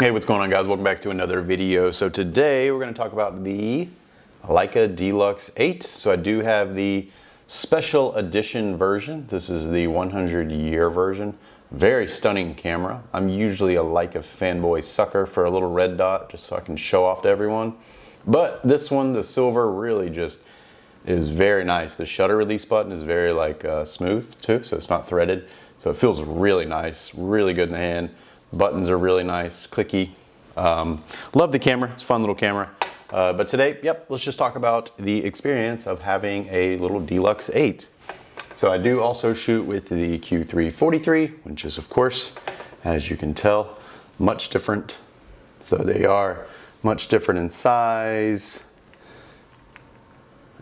Hey, what's going on, guys? Welcome back to another video. So today we're going to talk about the Leica D Lux 8. So I do have the special edition version. This is the 100-year version. Very stunning camera. I'm usually a Leica fanboy sucker for a little red dot just so I can show off to everyone. But this one, the silver, really just is very nice. The shutter release button is very smooth too, so it's not threaded. So it feels really nice, really good in the hand. Buttons are really nice, clicky. Love the camera, it's a fun little camera. But today, let's just talk about the experience of having a little D Lux 8. So I do also shoot with the Q3-43, which is, of course, as you can tell, much different. So they are much different in size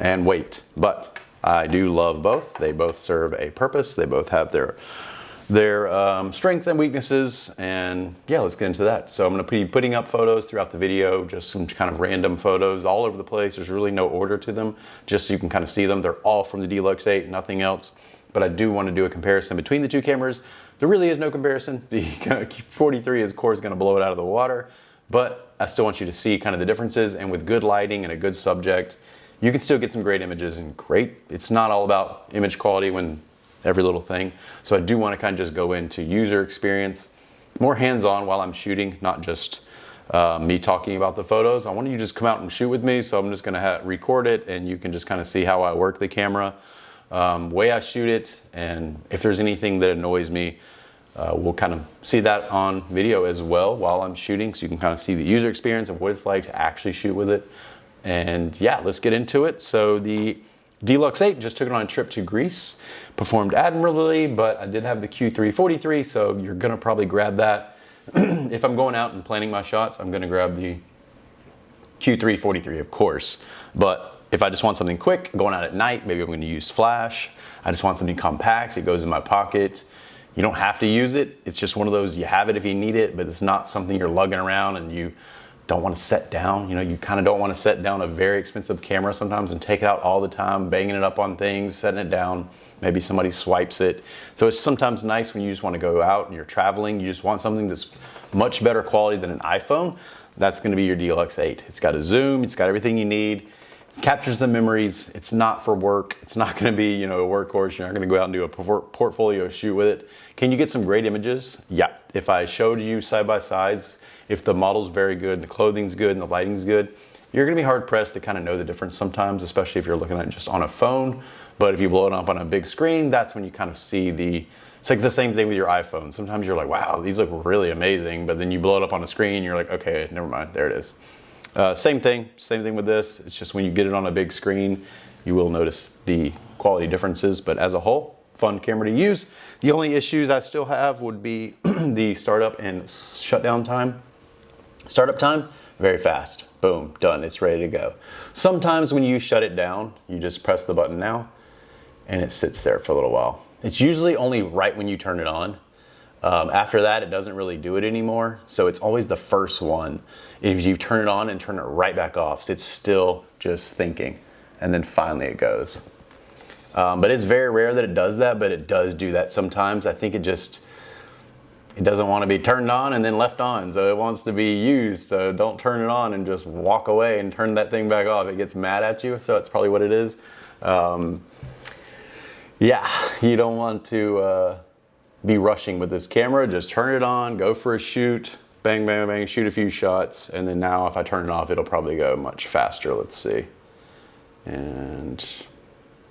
and weight, but I do love both. They both serve a purpose. They both have their strengths and weaknesses, and yeah, let's get into that. So I'm going to be putting up photos throughout the video, just some kind of random photos all over the place. There's really no order to them, just so you can kind of see them. They're all from the D Lux 8, nothing else. But I do want to do a comparison between the two cameras. There really is no comparison. The 43 is, of course, going to blow it out of the water, but I still want you to see kind of the differences, and with good lighting and a good subject, you can still get some great images. And great, it's not all about image quality when every little thing. So I do want to kind of just go into user experience, more hands-on while I'm shooting, not just me talking about the photos. I want you to just come out and shoot with me. So I'm just going to record it, and you can just kind of see how I work the camera, way I shoot it, and if there's anything that annoys me, we'll kind of see that on video as well while I'm shooting, so you can kind of see the user experience of what it's like to actually shoot with it. And yeah, let's get into it. So the D Lux 8 just took it on a trip to Greece, performed admirably, but I did have the Q3-43, so you're gonna probably grab that. If I'm going out and planning my shots, I'm gonna grab the Q3-43, of course. But if I just want something quick, going out at night, maybe I'm gonna use flash. I just want something compact, it goes in my pocket. You don't have to use it. It's just one of those, you have it if you need it, but it's not something you're lugging around and you don't want to set down. You know, you kind of don't want to set down a very expensive camera sometimes and take it out all the time, banging it up on things, setting it down. Maybe somebody swipes it. So it's sometimes nice when you just want to go out and you're traveling, you just want something that's much better quality than an iPhone. That's going to be your D Lux 8. It's got a zoom, it's got everything you need. It captures the memories. It's not for work. It's not going to be, you know, a workhorse. You're not going to go out and do a portfolio shoot with it. Can you get some great images? Yeah. If I showed you side by sides, if the model's very good, the clothing's good, and the lighting's good, you're going to be hard pressed to kind of know the difference sometimes, especially if you're looking at it just on a phone. But if you blow it up on a big screen, that's when you kind of see it's like the same thing with your iPhone. Sometimes you're like, wow, these look really amazing. But then you blow it up on a screen and you're like, okay, never mind, there it is. Same thing with this. It's just when you get it on a big screen, you will notice the quality differences. But as a whole, fun camera to use. The only issues I still have would be the startup and shutdown time. Startup time, very fast. Boom, done, it's ready to go. Sometimes when you shut it down, you just press the button now and it sits there for a little while. It's usually only right when you turn it on. After that, it doesn't really do it anymore. So it's always the first one. If you turn it on and turn it right back off, it's still just thinking. And then finally it goes. But it's very rare that it does that, but it does do that sometimes. I think it doesn't want to be turned on and then left on. So it wants to be used. So don't turn it on and just walk away and turn that thing back off. It gets mad at you. So that's probably what it is. Yeah, you don't want to be rushing with this camera. Just turn it on, go for a shoot, bang, bang, bang, shoot a few shots. And then now if I turn it off, it'll probably go much faster. Let's see. And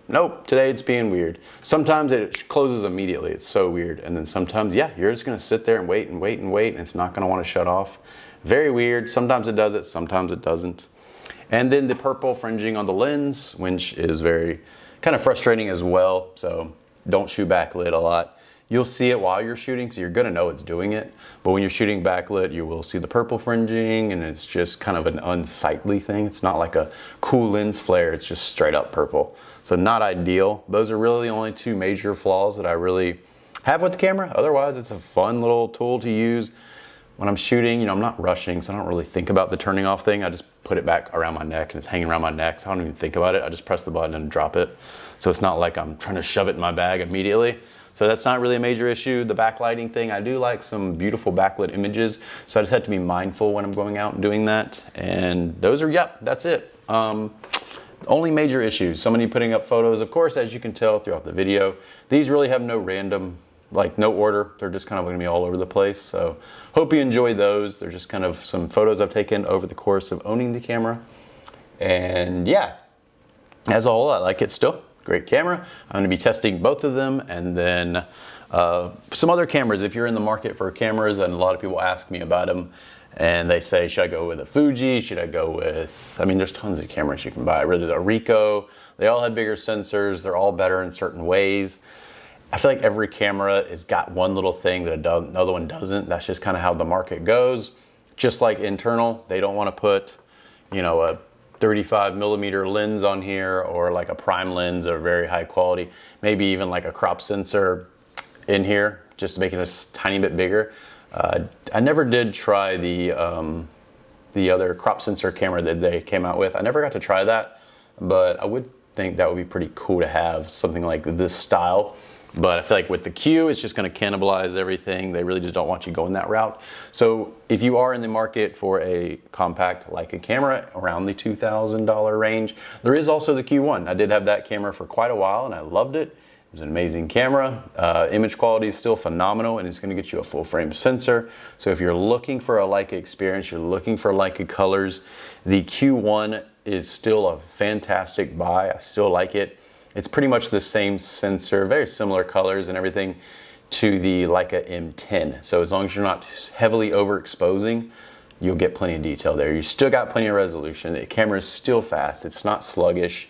nope, today it's being weird. Sometimes it closes immediately. It's so weird. And then sometimes, yeah, you're just gonna sit there and wait and wait and wait, and it's not gonna wanna shut off. Very weird. Sometimes it does it, sometimes it doesn't. And then the purple fringing on the lens, which is very kind of frustrating as well. So don't shoot backlit a lot. You'll see it while you're shooting, so you're gonna know it's doing it. But when you're shooting backlit, you will see the purple fringing, and it's just kind of an unsightly thing. It's not like a cool lens flare, it's just straight up purple. So not ideal. Those are really the only two major flaws that I really have with the camera. Otherwise, it's a fun little tool to use. When I'm shooting, you know, I'm not rushing, so I don't really think about the turning off thing. I just put it back around my neck and it's hanging around my neck, so I don't even think about it. I just press the button and drop it. So it's not like I'm trying to shove it in my bag immediately. So that's not really a major issue. The backlighting thing, I do like some beautiful backlit images. So I just have to be mindful when I'm going out and doing that. And those are, yep, that's it. Only major issues, somebody putting up photos, of course, as you can tell throughout the video, these really have no random, like no order. They're just kind of gonna be all over the place. So hope you enjoy those. They're just kind of some photos I've taken over the course of owning the camera. And yeah, as a whole, I like it still. Great camera. I'm gonna be testing both of them, and then some other cameras. If you're in the market for cameras, and a lot of people ask me about them, and they say, should I go with a Fuji? Should I go with, I mean, there's tons of cameras you can buy. Really, a Ricoh, they all have bigger sensors. They're all better in certain ways. I feel like every camera has got one little thing that another one doesn't. That's just kind of how the market goes. Just like internal, they don't want to put, you know, a 35mm lens on here, or like a prime lens or very high quality, maybe even like a crop sensor in here, just to make it a tiny bit bigger. I never did try the other crop sensor camera that they came out with. I never got to try that, but I would think that would be pretty cool to have something like this style. But I feel like with the Q, it's just going to cannibalize everything. They really just don't want you going that route. So if you are in the market for a compact Leica camera around the $2,000 range, there is also the Q1. I did have that camera for quite a while and I loved it. It was an amazing camera. Image quality is still phenomenal, and it's going to get you a full frame sensor. So if you're looking for a Leica experience, you're looking for Leica colors, the Q1 is still a fantastic buy. I still like it. It's pretty much the same sensor, very similar colors and everything to the Leica M10. So as long as you're not heavily overexposing, you'll get plenty of detail there. You still got plenty of resolution. The camera is still fast. It's not sluggish.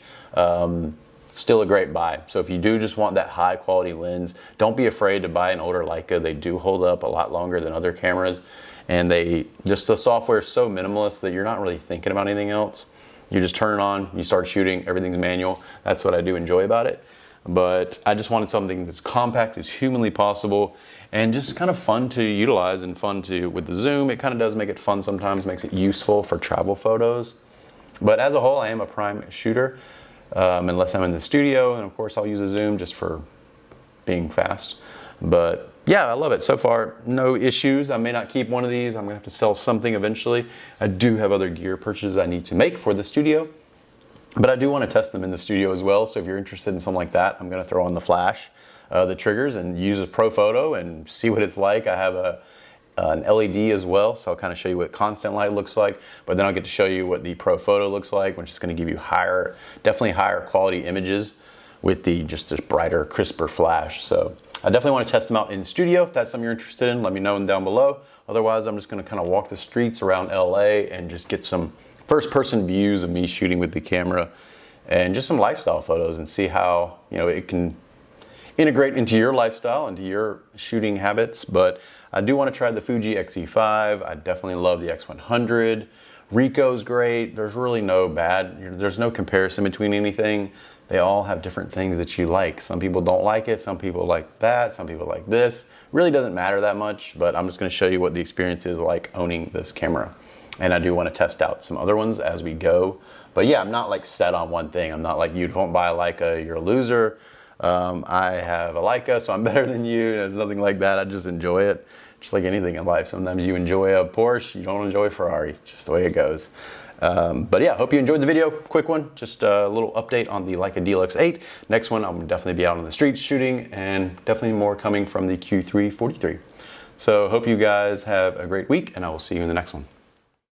Still a great buy. So if you do just want that high quality lens, don't be afraid to buy an older Leica. They do hold up a lot longer than other cameras. And the software is so minimalist that you're not really thinking about anything else. You just turn it on, you start shooting, everything's manual. That's what I do enjoy about it. But I just wanted something that's compact as humanly possible and just kind of fun to utilize and fun to, with the zoom, it kind of does make it fun sometimes, makes it useful for travel photos. But as a whole, I am a prime shooter. Unless I'm in the studio, and of course I'll use a zoom just for being fast. But yeah, I love it. So far, no issues. I may not keep one of these. I'm gonna have to sell something eventually. I do have other gear purchases I need to make for the studio, but I do want to test them in the studio as well. So if you're interested in something like that, I'm gonna throw on the flash, the triggers, and use a pro photo and see what it's like. I have an LED as well, so I'll kind of show you what constant light looks like, but then I'll get to show you what the pro photo looks like, which is going to give you definitely higher quality images with just this brighter, crisper flash. So I definitely want to test them out in studio. If that's something you're interested in, let me know down below. Otherwise, I'm just going to kind of walk the streets around LA and just get some first person views of me shooting with the camera and just some lifestyle photos and see how, you know, it can integrate into your lifestyle, into your shooting habits. But I do want to try the Fuji X-E5. I definitely love the X100. Ricoh's great. There's really no bad. There's no comparison between anything. They all have different things that you like. Some people don't like it. Some people like that. Some people like this. Really doesn't matter that much, but I'm just going to show you what the experience is like owning this camera. And I do want to test out some other ones as we go. But yeah, I'm not like set on one thing. I'm not like, you don't buy a Leica, you're a loser. I have a Leica, so I'm better than you. There's nothing like that. I just enjoy it. Just like anything in life. Sometimes you enjoy a Porsche, you don't enjoy a Ferrari. Just the way it goes. But yeah, hope you enjoyed the video. Quick one, just a little update on the Leica D Lux 8. Next one, I'm definitely be out on the streets shooting, and definitely more coming from the Q3 43. So hope you guys have a great week, and I will see you in the next one.